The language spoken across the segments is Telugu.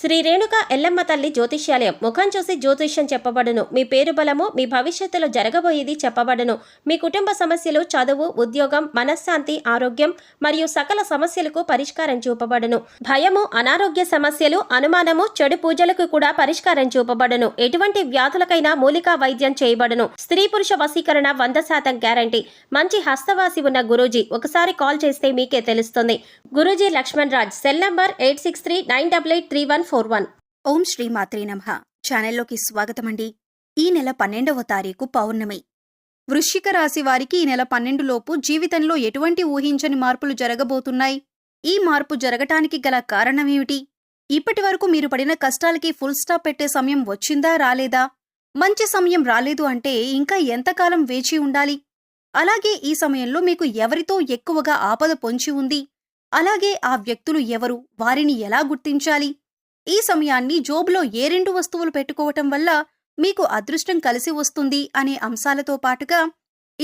శ్రీ రేణుక ఎల్లమ్మ తల్లి జ్యోతిష్యాలయం. ముఖం చూసి జ్యోతిష్యం చెప్పబడును. మీ పేరు బలము, మీ భవిష్యత్తులో జరగబోయేది చెప్పబడును. మీ కుటుంబ సమస్యలు, చదువు, ఉద్యోగం, మనశ్శాంతి, ఆరోగ్యం మరియు సకల సమస్యలకు పరిష్కారం చూపబడును. భయము, అనారోగ్య సమస్యలు, అనుమానము, చెడు పూజలకు కూడా పరిష్కారం చూపబడును. ఎటువంటి వ్యాధులకైనా మూలికా వైద్యం చేయబడును. స్త్రీ పురుష వశీకరణ 100% గ్యారంటీ. మంచి హస్తవాసి ఉన్న గురూజీ. ఒకసారి కాల్ చేస్తే మీకే తెలుస్తుంది. గురూజీ లక్ష్మణ్ రాజ్. Cell number 8639883141. ఓం శ్రీ మాత్రే నమః. ఛానల్లోకి స్వాగతమండి. ఈ నెల 12వ తారీఖు పౌర్ణమి. వృశ్చిక రాశి వారికి ఈ నెల 12 లోపు జీవితంలో ఎటువంటి ఊహించని మార్పులు జరగబోతున్నాయి? ఈ మార్పు జరగటానికి గల కారణమేమిటి? ఇప్పటి వరకు మీరు పడిన కష్టాలకి ఫుల్ స్టాప్ పెట్టే సమయం వచ్చిందా రాలేదా? మంచి సమయం రాలేదు అంటే ఇంకా ఎంతకాలం వేచి ఉండాలి? అలాగే ఈ సమయంలో మీకు ఎవరితో ఎక్కువగా ఆపద పొంచి ఉంది? అలాగే ఆ వ్యక్తులు ఎవరు? వారిని ఎలా గుర్తించాలి? ఈ సమయాన్ని జోబులో ఏ 2 వస్తువులు పెట్టుకోవటం వల్ల మీకు అదృష్టం కలిసి వస్తుంది అనే అంశాలతో పాటుగా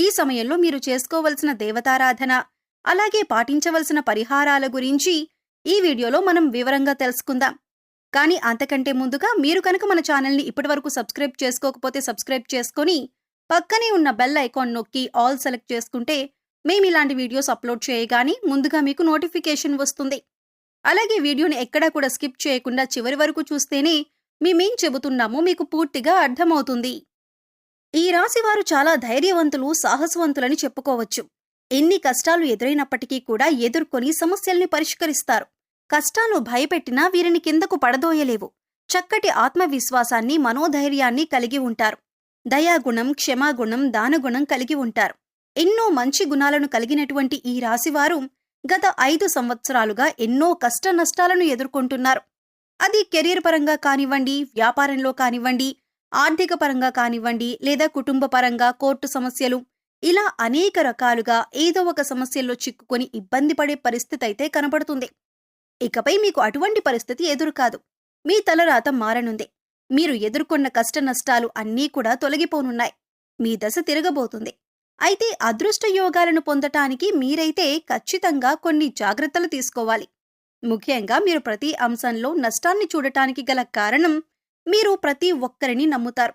ఈ సమయంలో మీరు చేసుకోవలసిన దేవతారాధన, అలాగే పాటించవలసిన పరిహారాల గురించి ఈ వీడియోలో మనం వివరంగా తెలుసుకుందాం. కానీ అంతకంటే ముందుగా మీరు కనుక మన ఛానల్ని ఇప్పటివరకు సబ్స్క్రైబ్ చేసుకోకపోతే సబ్స్క్రైబ్ చేసుకొని పక్కనే ఉన్న బెల్ ఐకాన్ నొక్కి ఆల్ సెలెక్ట్ చేసుకుంటే మేము ఇలాంటి వీడియోస్ అప్లోడ్ చేయగానే ముందుగా మీకు నోటిఫికేషన్ వస్తుంది. అలాగే వీడియోని ఎక్కడా కూడా స్కిప్ చేయకుండా చివరి వరకు చూస్తేనే మేమేం చెబుతున్నామో మీకు పూర్తిగా అర్థమవుతుంది. ఈ రాశివారు చాలా ధైర్యవంతులు, సాహసవంతులని చెప్పుకోవచ్చు. ఎన్ని కష్టాలు ఎదురైనప్పటికీ కూడా ఎదుర్కొని సమస్యల్ని పరిష్కరిస్తారు. కష్టాలు భయపెట్టినా వీరిని కిందకు పడదోయలేవు. చక్కటి ఆత్మవిశ్వాసాన్ని, మనోధైర్యాన్ని కలిగి ఉంటారు. దయాగుణం, క్షమాగుణం, దానగుణం కలిగి ఉంటారు. ఎన్నో మంచి గుణాలను కలిగినటువంటి ఈ రాశివారు గత 5 సంవత్సరాలుగా ఎన్నో కష్ట నష్టాలను ఎదుర్కొంటున్నారు. అది కెరీర్ పరంగా కానివ్వండి, వ్యాపారంలో కానివ్వండి, ఆర్థిక పరంగా కానివ్వండి, లేదా కుటుంబ పరంగా కోర్టు సమస్యలు, ఇలా అనేక రకాలుగా ఏదో ఒక సమస్యల్లో చిక్కుకొని ఇబ్బంది పడే పరిస్థితి అయితే కనబడుతుంది. ఇకపై మీకు అటువంటి పరిస్థితి ఎదురు కాదు. మీ తలరాత మారనుంది. మీరు ఎదుర్కొన్న కష్ట నష్టాలు అన్నీ కూడా తొలగిపోనున్నాయి. మీ దశ తిరగబోతుంది. అయితే అదృష్ట యోగాలను పొందటానికి మీరైతే ఖచ్చితంగా కొన్ని జాగ్రత్తలు తీసుకోవాలి. ముఖ్యంగా మీరు ప్రతి అంశంలో నష్టాన్ని చూడటానికి గల కారణం మీరు ప్రతి ఒక్కరిని నమ్ముతారు.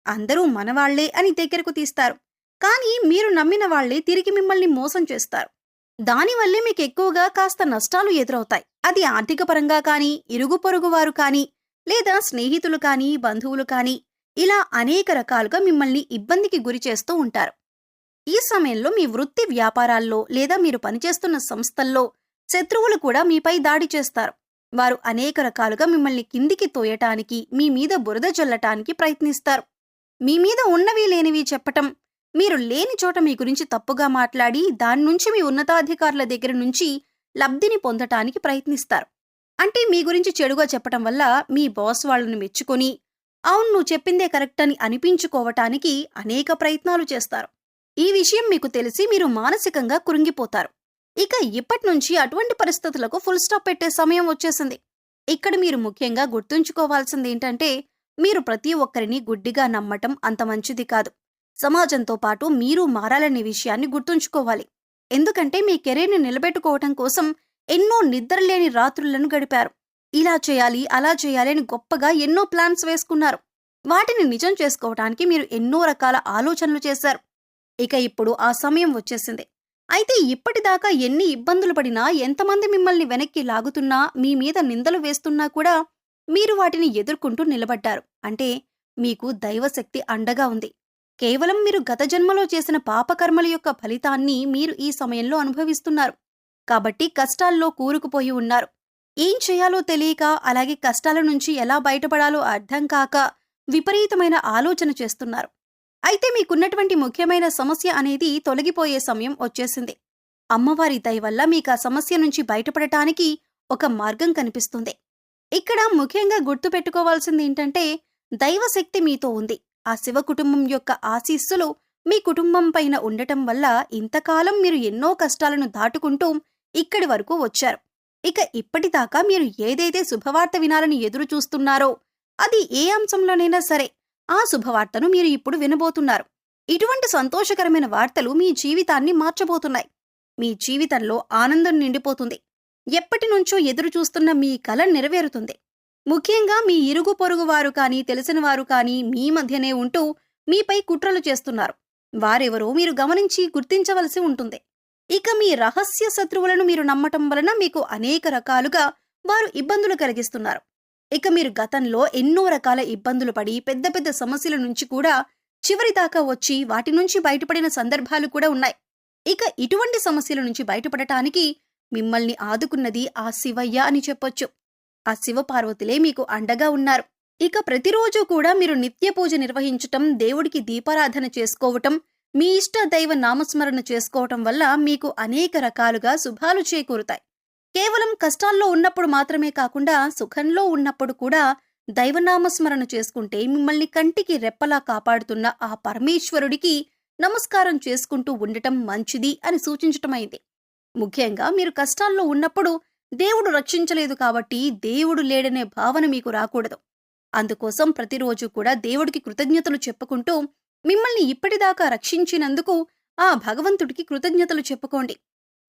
అందరూ మనవాళ్లే అని దగ్గరకు తీస్తారు. కానీ మీరు నమ్మిన వాళ్లే తిరిగి మిమ్మల్ని మోసం చేస్తారు. దానివల్లే మీకు ఎక్కువగా కాస్త నష్టాలు ఎదురవుతాయి. అది ఆర్థిక పరంగా కానీ, ఇరుగు పొరుగు వారు కానీ, లేదా స్నేహితులు కానీ, బంధువులు కానీ, ఇలా అనేక రకాలుగా మిమ్మల్ని ఇబ్బందికి గురి చేస్తూ ఉంటారు. ఈ సమయంలో మీ వృత్తి వ్యాపారాల్లో లేదా మీరు పనిచేస్తున్న సంస్థల్లో శత్రువులు కూడా మీపై దాడి చేస్తారు. వారు అనేక రకాలుగా మిమ్మల్ని కిందికి తోయటానికి, మీ మీద బురద జల్లటానికి ప్రయత్నిస్తారు. మీ మీద ఉన్నవి లేనివి చెప్పటం, మీరు లేని చోట మీ గురించి తప్పుగా మాట్లాడి దాని నుంచి మీ ఉన్నతాధికారుల దగ్గర నుంచి లబ్ధిని పొందటానికి ప్రయత్నిస్తారు. అంటే మీ గురించి చెడుగా చెప్పటం వల్ల మీ బాస్ వాళ్లను మెచ్చుకొని అవును నువ్వు చెప్పిందే కరెక్ట్ అని అనిపించుకోవటానికి అనేక ప్రయత్నాలు చేస్తారు. ఈ విషయం మీకు తెలిసి మీరు మానసికంగా కృంగిపోతారు. ఇక ఇప్పటినుంచి అటువంటి పరిస్థితులకు ఫుల్ స్టాప్ పెట్టే సమయం వచ్చేసింది. ఇక్కడ మీరు ముఖ్యంగా గుర్తుంచుకోవాల్సిందేంటంటే మీరు ప్రతి ఒక్కరిని గుడ్డిగా నమ్మటం అంత మంచిది కాదు. సమాజంతో పాటు మీరు మారాలనే విషయాన్ని గుర్తుంచుకోవాలి. ఎందుకంటే మీ కెరీర్ని నిలబెట్టుకోవటం కోసం ఎన్నో నిద్రలేని రాత్రులను గడిపారు. ఇలా చేయాలి, అలా చేయాలి అని గొప్పగా ఎన్నో ప్లాన్స్ వేసుకున్నారు. వాటిని నిజం చేసుకోవటానికి మీరు ఎన్నో రకాల ఆలోచనలు చేశారు. ఇక ఇప్పుడు ఆ సమయం వచ్చేసింది. అయితే ఇప్పటిదాకా ఎన్ని ఇబ్బందులు పడినా, ఎంతమంది మిమ్మల్ని వెనక్కి లాగుతున్నా, మీ మీద నిందలు వేస్తున్నా కూడా మీరు వాటిని ఎదుర్కొంటూ నిలబడ్డారు. అంటే మీకు దైవశక్తి అండగా ఉంది. కేవలం మీరు గత జన్మలో చేసిన పాపకర్మల యొక్క ఫలితాన్ని మీరు ఈ సమయంలో అనుభవిస్తున్నారు. కాబట్టి కష్టాల్లో కూరుకుపోయి ఉన్నారు. ఏం చేయాలో తెలియక, అలాగే కష్టాల నుంచి ఎలా బయటపడాలో అర్థం కాక విపరీతమైన ఆలోచన చేస్తున్నారు. అయితే మీకున్నటువంటి ముఖ్యమైన సమస్య అనేది తొలగిపోయే సమయం వచ్చేసింది. అమ్మవారి దయ వల్ల మీకు ఆ సమస్య నుంచి బయటపడటానికి ఒక మార్గం కనిపిస్తుంది. ఇక్కడ ముఖ్యంగా గుర్తుపెట్టుకోవాల్సింది ఏంటంటే దైవశక్తి మీతో ఉంది. ఆ శివ కుటుంబం యొక్క ఆశీస్సులు మీ కుటుంబం పైన ఉండటం వల్ల ఇంతకాలం మీరు ఎన్నో కష్టాలను దాటుకుంటూ ఇక్కడి వరకు వచ్చారు. ఇక ఇప్పటిదాకా మీరు ఏదైతే శుభవార్త వినాలని ఎదురు చూస్తున్నారో అది ఏ అంశంలోనైనా సరే ఆ శుభవార్తను మీరు ఇప్పుడు వినబోతున్నారు. ఇటువంటి సంతోషకరమైన వార్తలు మీ జీవితాన్ని మార్చబోతున్నాయి. మీ జీవితంలో ఆనందం నిండిపోతుంది. ఎప్పటినుంచో ఎదురు చూస్తున్న మీ కల నెరవేరుతుంది. ముఖ్యంగా మీ ఇరుగు పొరుగు వారు కానీ తెలిసిన వారు కానీ మీ మధ్యనే ఉంటూ మీపై కుట్రలు చేస్తున్నారు. వారెవరో మీరు గమనించి గుర్తించవలసి ఉంటుంది. ఇక మీ రహస్య శత్రువులను మీరు నమ్మటం వలన మీకు అనేక రకాలుగా వారు ఇబ్బందులు కలిగిస్తున్నారు. ఇక మీరు గతంలో ఎన్నో రకాల ఇబ్బందులు పడి పెద్ద పెద్ద సమస్యల నుంచి కూడా చివరి దాకా వచ్చి వాటి నుంచి బయటపడిన సందర్భాలు కూడా ఉన్నాయి. ఇక ఇటువంటి సమస్యల నుంచి బయటపడటానికి మిమ్మల్ని ఆదుకున్నది ఆ శివయ్య అని చెప్పొచ్చు. ఆ శివపార్వతులే మీకు అండగా ఉన్నారు. ఇక ప్రతిరోజు కూడా మీరు నిత్య పూజ నిర్వహించటం, దేవుడికి దీపారాధన చేసుకోవటం, మీ ఇష్ట దైవ నామస్మరణ చేసుకోవటం వల్ల మీకు అనేక రకాలుగా శుభాలు చేకూరుతాయి. కేవలం కష్టాల్లో ఉన్నప్పుడు మాత్రమే కాకుండా సుఖంలో ఉన్నప్పుడు కూడా దైవనామస్మరణ చేసుకుంటే మిమ్మల్ని కంటికి రెప్పలా కాపాడుతున్న ఆ పరమేశ్వరుడికి నమస్కారం చేసుకుంటూ ఉండటం మంచిది అని సూచించటమైంది. ముఖ్యంగా మీరు కష్టాల్లో ఉన్నప్పుడు దేవుడు రక్షించలేదు కాబట్టి దేవుడు లేడనే భావన మీకు రాకూడదు. అందుకోసం ప్రతిరోజు కూడా దేవుడికి కృతజ్ఞతలు చెప్పుకుంటూ మిమ్మల్ని ఇప్పటిదాకా రక్షించినందుకు ఆ భగవంతుడికి కృతజ్ఞతలు చెప్పుకోండి.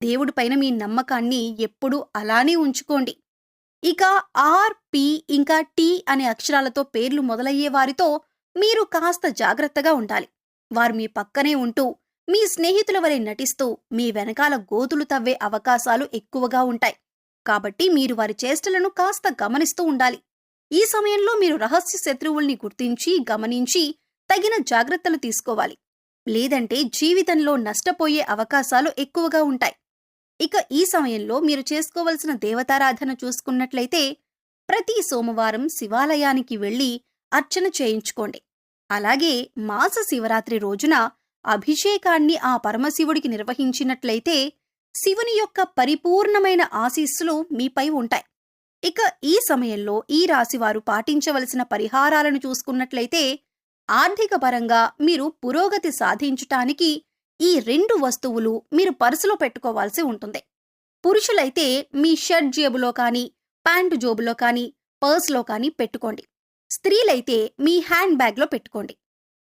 దేవుడిపైన మీ నమ్మకాన్ని ఎప్పుడూ అలానే ఉంచుకోండి. ఇక ఆర్, పి ఇంకా టి అనే అక్షరాలతో పేర్లు మొదలయ్యే వారితో మీరు కాస్త జాగ్రత్తగా ఉండాలి. వారు మీ పక్కనే ఉంటూ మీ స్నేహితుల వలె నటిస్తూ మీ వెనకాల గోతులు తవ్వే అవకాశాలు ఎక్కువగా ఉంటాయి. కాబట్టి మీరు వారి చేష్టలను కాస్త గమనిస్తూ ఉండాలి. ఈ సమయంలో మీరు రహస్య శత్రువుల్ని గుర్తించి గమనించి తగిన జాగ్రత్తలు తీసుకోవాలి. లేదంటే జీవితంలో నష్టపోయే అవకాశాలు ఎక్కువగా ఉంటాయి. ఇక ఈ సమయంలో మీరు చేసుకోవలసిన దేవతారాధన చూసుకున్నట్లయితే ప్రతి సోమవారం శివాలయానికి వెళ్లి అర్చన చేయించుకోండి. అలాగే మాస శివరాత్రి రోజున అభిషేకాన్ని ఆ పరమశివుడికి నిర్వహించినట్లయితే శివుని యొక్క పరిపూర్ణమైన ఆశీస్సులు మీపై ఉంటాయి. ఇక ఈ సమయంలో ఈ రాశివారు పాటించవలసిన పరిహారాలను చూసుకున్నట్లయితే ఆర్థిక పరంగా మీరు పురోగతి సాధించటానికి ఈ 2 వస్తువులు మీరు పర్సులో పెట్టుకోవాల్సి ఉంటుంది. పురుషులైతే మీ షర్ట్ జేబులో కానీ ప్యాంటు జోబులో కానీ పర్స్లో కానీ పెట్టుకోండి. స్త్రీలైతే మీ హ్యాండ్ బ్యాగ్లో పెట్టుకోండి.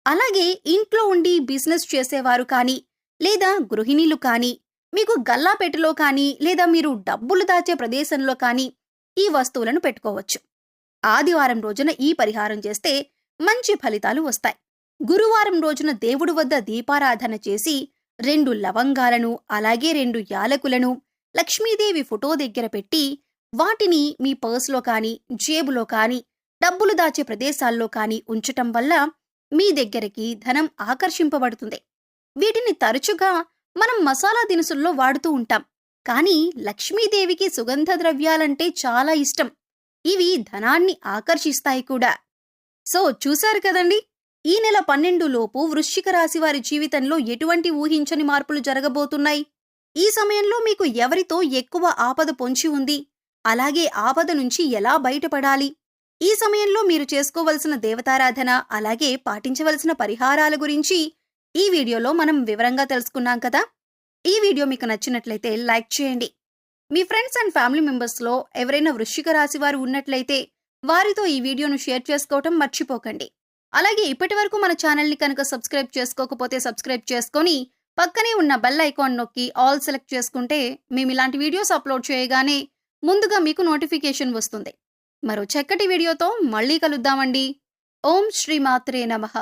అలాగే ఇంట్లో ఉండి బిజినెస్ చేసేవారు కానీ లేదా గృహిణీలు కానీ మీకు గల్లాపెట్టెలో కానీ లేదా మీరు డబ్బులు దాచే ప్రదేశంలో కానీ ఈ వస్తువులను పెట్టుకోవచ్చు. ఆదివారం రోజున ఈ పరిహారం చేస్తే మంచి ఫలితాలు వస్తాయి. గురువారం రోజున దేవుడి వద్ద దీపారాధన చేసి 2 లవంగాలను అలాగే 2 యాలకులను లక్ష్మీదేవి ఫోటో దగ్గర పెట్టి వాటిని మీ పర్సులో కానీ జేబులో కానీ డబ్బులు దాచే ప్రదేశాల్లో కానీ ఉంచటం వల్ల మీ దగ్గరికి ధనం ఆకర్షింపబడుతుంది. వీటిని తరచుగా మనం మసాలా దినుసుల్లో వాడుతూ ఉంటాం. కానీ లక్ష్మీదేవికి సుగంధ ద్రవ్యాలంటే చాలా ఇష్టం. ఇవి ధనాన్ని ఆకర్షిస్తాయి కూడా. సో చూశారు కదండి, ఈ నెల 12 లోపు వృశ్చిక రాశి వారి జీవితంలో ఎటువంటి ఊహించని మార్పులు జరగబోతున్నాయి. ఈ సమయంలో మీకు ఎవరితో ఎక్కువ ఆపద పొంచి ఉంది, అలాగే ఆపద నుంచి ఎలా బయటపడాలి, ఈ సమయంలో మీరు చేసుకోవలసిన దేవతారాధన అలాగే పాటించవలసిన పరిహారాల గురించి ఈ వీడియోలో మనం వివరంగా తెలుసుకున్నాం కదా. ఈ వీడియో మీకు నచ్చినట్లయితే లైక్ చేయండి. మీ ఫ్రెండ్స్ అండ్ ఫ్యామిలీ మెంబర్స్లో ఎవరైనా వృశ్చిక రాశి వారు ఉన్నట్లయితే వారితో ఈ వీడియోను షేర్ చేసుకోవటం మర్చిపోకండి. అలాగే ఇప్పటి వరకు మన ఛానల్ని కనుక సబ్స్క్రైబ్ చేసుకోకపోతే సబ్స్క్రైబ్ చేసుకొని పక్కనే ఉన్న బెల్ ఐకాన్ నొక్కి ఆల్ సెలెక్ట్ చేసుకుంటే మేము ఇలాంటి వీడియోస్ అప్లోడ్ చేయగానే ముందుగా మీకు నోటిఫికేషన్ వస్తుంది. మరో చక్కటి వీడియోతో మళ్ళీ కలుద్దామండి. ఓం శ్రీ మాత్రే నమః.